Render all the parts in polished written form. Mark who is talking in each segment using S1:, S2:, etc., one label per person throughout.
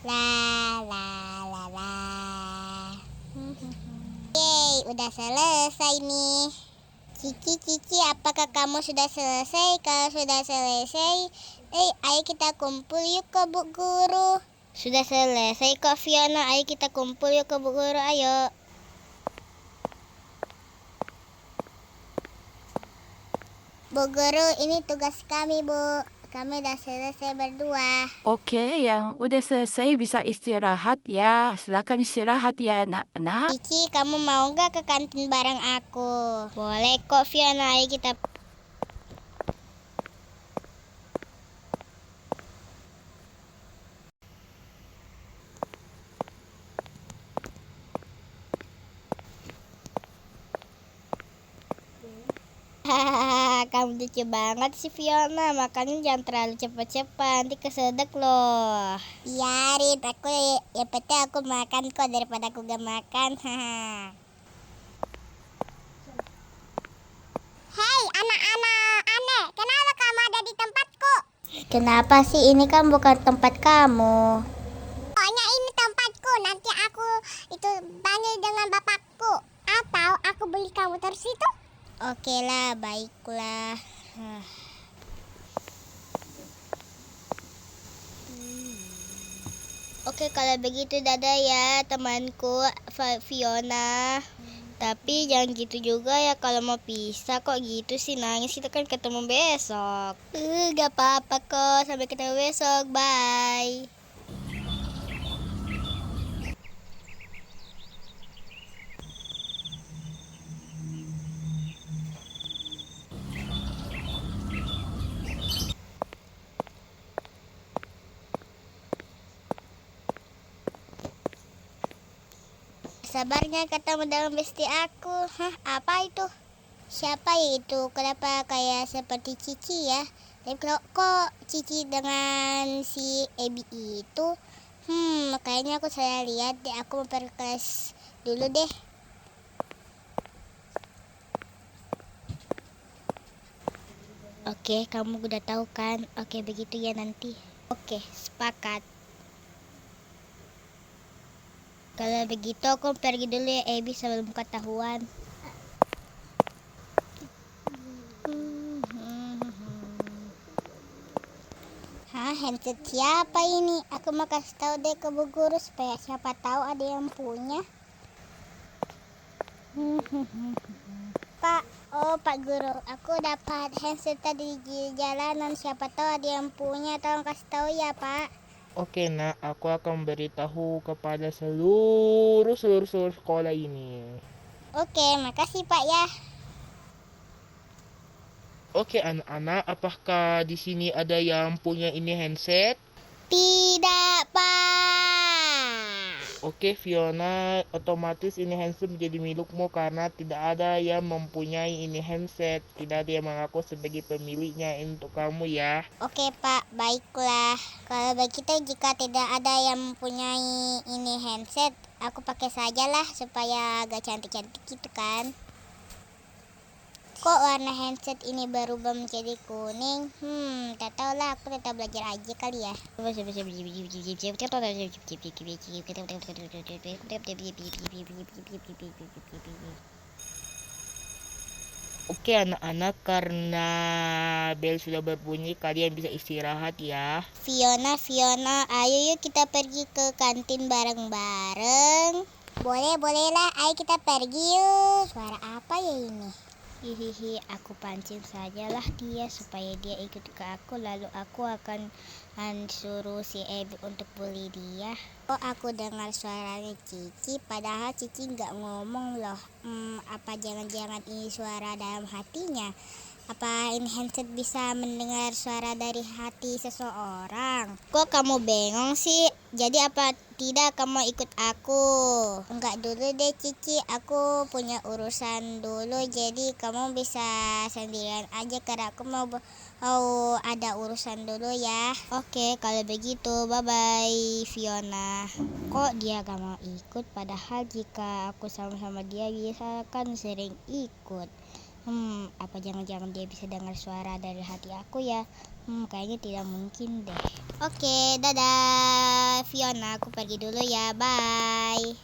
S1: La la la la. Yeay, udah selesai nih. Cici, apakah kamu sudah selesai? Kalau sudah selesai, ayo kita kumpul yuk ke Bu Guru. Sudah selesai kok Fiona, ayo kita kumpul yuk ke Bu Guru, ayo. Bu Guru, ini tugas kami, Bu. Kami udah selesai berdua.
S2: Oke, yang udah selesai bisa istirahat ya. Silakan istirahat ya, nak.
S1: Cici, kamu mau nggak ke kantin bareng aku? Boleh kok Fiona, ayo kita. Hahaha, kamu lucu banget sih Fiona. Makanya jangan terlalu cepat-cepat, nanti kesedek loh. Biarin, aku ya penting aku makan kok daripada aku gak makan. Hei anak-anak aneh, kenapa kamu ada di tempatku? Kenapa sih, ini kan bukan tempat kamu. Pokoknya ini tempatku, nanti aku itu panggil dengan bapakku. Atau aku beli kamu terus itu. Oke lah, baiklah. Oke, kalau begitu dadah ya temanku Fiona. Tapi jangan gitu juga ya, kalau mau pisah kok gitu sih, nangis. Kita kan ketemu besok. Gak apa-apa kok, sampai ketemu besok, bye. Sabarnya ketemu dengan besti aku. Hah, apa itu? Siapa itu? Kenapa kayak seperti Cici ya? Tapi kok Cici dengan si Ebi itu? Kayaknya aku salah lihat deh. Aku mau perkelas dulu deh. Oke, kamu udah tahu kan? Oke, begitu ya nanti. Oke, sepakat. Kalau begitu aku pergi dulu ya Ebi sebelum ketahuan. Hah, handset siapa ini? Aku mau kasih tahu deh ke Bu Guru supaya siapa tahu ada yang punya. Pak Guru, aku dapat handset tadi di jalanan. Siapa tahu ada yang punya, tolong kasih tahu ya Pak.
S3: Oke nak, aku akan beritahu kepada seluruh sekolah ini.
S1: Oke, makasih Pak ya.
S3: Oke anak-anak, apakah di sini ada yang punya ini handset?
S1: Tidak Pak.
S3: Oke Fiona, otomatis ini handset menjadi milikmu karena tidak ada yang mempunyai ini handset. Tidak ada yang mengaku sebagai pemiliknya untuk kamu ya.
S1: Oke Pak, baiklah. Kalau begitu jika tidak ada yang mempunyai ini handset, aku pakai sajalah supaya agak cantik-cantik gitu kan. Kok warna handset ini berubah menjadi kuning? Tak tahu lah, aku tetap belajar aja kali ya.
S3: Oke anak-anak, karena bel sudah berbunyi, kalian bisa istirahat ya.
S1: Fiona, ayo yuk kita pergi ke kantin bareng-bareng. Boleh lah, ayo kita pergi yuk. Suara apa ya ini? Hihihi, aku pancing sajalah dia supaya dia ikut ke aku, lalu aku akan suruh si Ebi untuk bully dia. Oh, aku dengar suaranya Cici, padahal Cici nggak ngomong loh. Apa jangan-jangan ini suara dalam hatinya? Apa ini handset bisa mendengar suara dari hati seseorang? Kok kamu bengong sih? Jadi apa tidak kamu ikut aku? Enggak dulu deh Cici, aku punya urusan dulu. Jadi kamu bisa sendirian aja karena aku mau ada urusan dulu ya. Oke, kalau begitu bye-bye Fiona. Kok dia gak mau ikut? Padahal jika aku sama-sama dia bisa kan sering ikut. Apa jangan-jangan dia bisa dengar suara dari hati aku ya? Kayaknya tidak mungkin deh. Oke, dadah Fiona, aku pergi dulu ya, bye.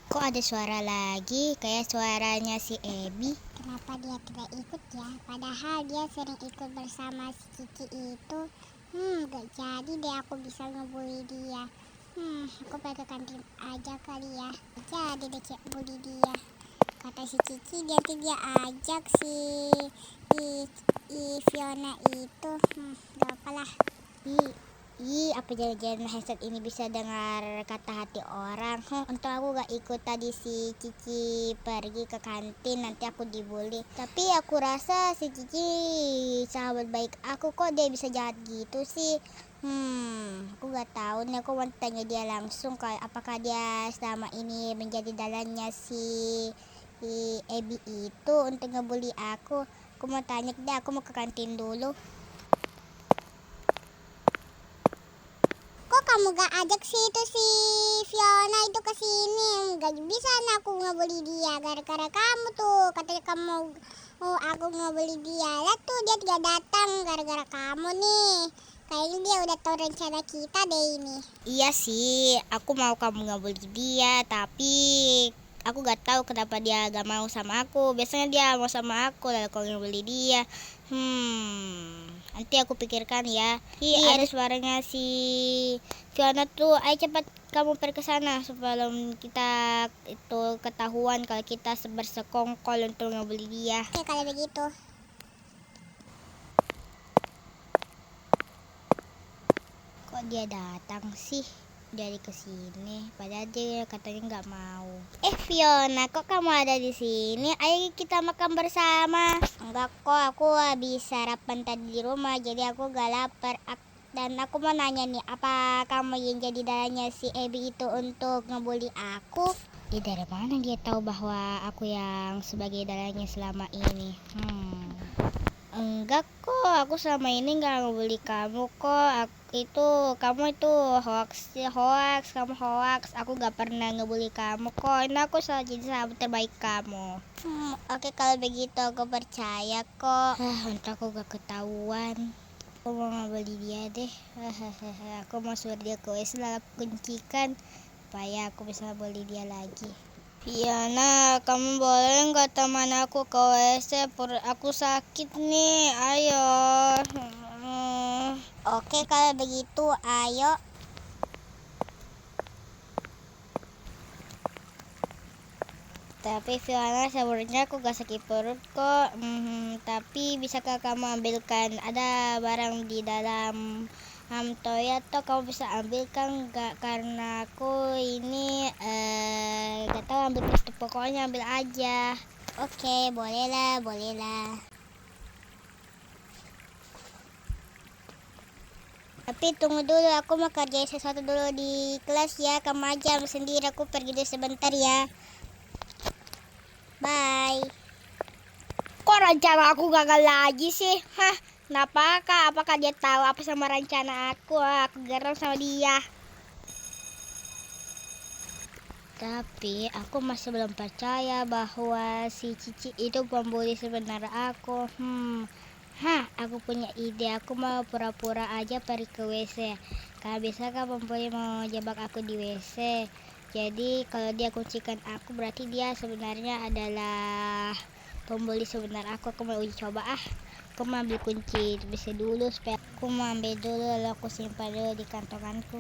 S1: Kok ada suara lagi, kayak suaranya si Abby? Kenapa dia tidak ikut ya? Padahal dia sering ikut bersama si Cici itu. Gak jadi deh aku bisa ngebully dia. Aku pergi ke kantin aja kali ya. Jadi deh cek bully dia. Kata si Cici nanti dia ajak si Fiona itu. Gak apa-apa lah. Apa jangan-jangan headset ini bisa dengar kata hati orang? Untung aku gak ikut tadi si Cici pergi ke kantin, nanti aku dibully. Tapi aku rasa si Cici sahabat baik aku, kok dia bisa jahat gitu sih? Aku gak tahu nih, aku mau tanya dia langsung kayak apakah dia selama ini menjadi dalannya si Abby itu untuk ngebully aku. Aku mau tanya deh, aku mau ke kantin dulu. Kok kamu gak ajak si Fiona itu ke sini? Gak bisa aku ngebully dia gara-gara kamu tuh. Katanya kamu aku ngebully dia. Lihat tuh dia tidak datang gara-gara kamu nih. Kayaknya dia udah tahu rencana kita deh ini. Iya sih, aku mau kamu ngebully dia, tapi aku gak tahu kenapa dia gak mau sama aku. Biasanya dia mau sama aku, lalu kalau ngebully dia. Nanti aku pikirkan ya. Ada suaranya si Fiona tuh. Ayo cepat kamu pergi ke sana sebelum kita itu ketahuan kalau kita bersekongkol untuk ngebully dia. Oke, kalau begitu. Kok dia datang sih dari kesini? Padahal dia katanya nggak mau. Fiona, kok kamu ada di sini? Ayo kita makan bersama. Enggak kok, aku habis sarapan tadi di rumah, jadi aku gak lapar. Dan aku mau nanya nih, apa kamu yang jadi dalannya si Abby itu untuk ngebully aku? Dari mana dia tahu bahwa aku yang sebagai dalannya selama ini? Enggak kok, aku selama ini nggak ngebully kamu kok. Kamu itu kamu hoax. Aku nggak pernah ngebully kamu kok. Ini aku selalu jadi sahabat terbaik kamu. Oke, kalau begitu aku percaya kok. Untuk aku gak ketahuan. Aku mau ngebully dia deh. Aku mau suruh dia ke WC lalu aku kuncikan supaya aku bisa bully dia lagi. Fiona, kamu boleh nggak teman aku ke WC? Perut aku sakit nih, ayo. Oke, kalau begitu ayo. Tapi Fiona, sebenarnya aku gak sakit perut kok. Tapi bisakah kamu ambilkan, ada barang di dalam toilet tuh, kamu bisa ambilkan gak? Karena aku ini gak tahu ambil itu, pokoknya ambil aja. Oke, bolehlah. Tapi tunggu dulu, aku mau kerjain sesuatu dulu di kelas ya. Kamu aja sendiri, aku pergi dulu sebentar ya. Bye. Kok rencana aku gagal lagi sih? Kenapa kak? Apakah dia tahu apa sama rencana aku? Aku geram sama dia. Tapi aku masih belum percaya bahwa si Cici itu pembuli sebenarnya aku. Aku punya ide. Aku mau pura-pura aja pergi ke WC. Karena bisakah pembuli mau jebak aku di WC? Jadi kalau dia kuncikan aku, berarti dia sebenarnya adalah pembuli sebenar aku. Aku mau uji coba. Aku mau ambil kunci WC dulu supaya aku mau ambil dulu, lalu aku simpan dulu di kantonganku.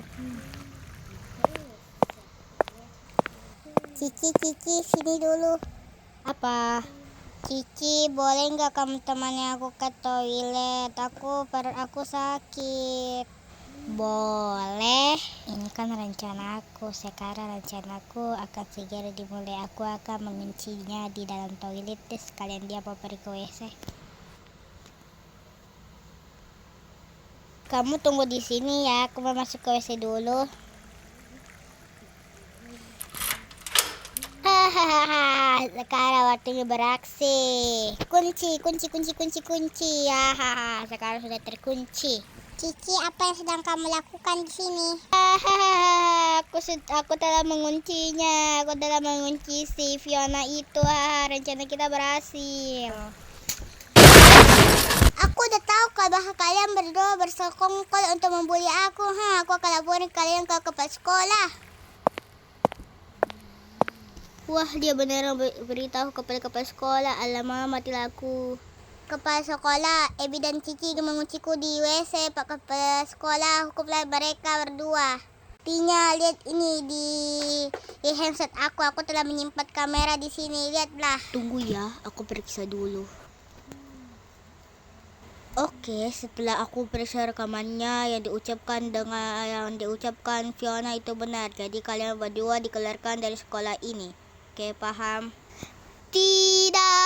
S1: Cici, sini dulu. Apa? Cici, boleh nggak kamu temani aku ke toilet? Perut aku sakit. Boleh. Ini kan rencana aku. Sekarang rencanaku akan segera dimulai. Aku akan menguncinya di dalam toilet. Sekalian dia mau pergi ke WC. Kamu tunggu di sini ya. Aku mau masuk ke WC dulu. Sekarang waktunya beraksi. Kunci. Sekarang sudah terkunci. Cici, apa yang sedang kamu lakukan di sini? Aku telah menguncinya. Aku telah mengunci si Fiona itu. Rencana kita berhasil. Aku udah tahu kalau kalian berdua bersekongkol untuk membuli aku. Aku akan laporin kalian ke kepala sekolah. Wah, dia beneran beritahu kepada kepala sekolah. Alamak, matilah aku. Kepala sekolah, Ebi dan Cici mengunciku di WC. Pak Kepala sekolah, hukumlah mereka berdua. Artinya, lihat ini di handset aku. Aku telah menyimpan kamera di sini. Lihatlah. Tunggu ya, aku periksa dulu. Oke, setelah aku periksa rekamannya yang diucapkan Fiona itu benar. Jadi kalian berdua dikeluarkan dari sekolah ini. Oke, paham? Tidak.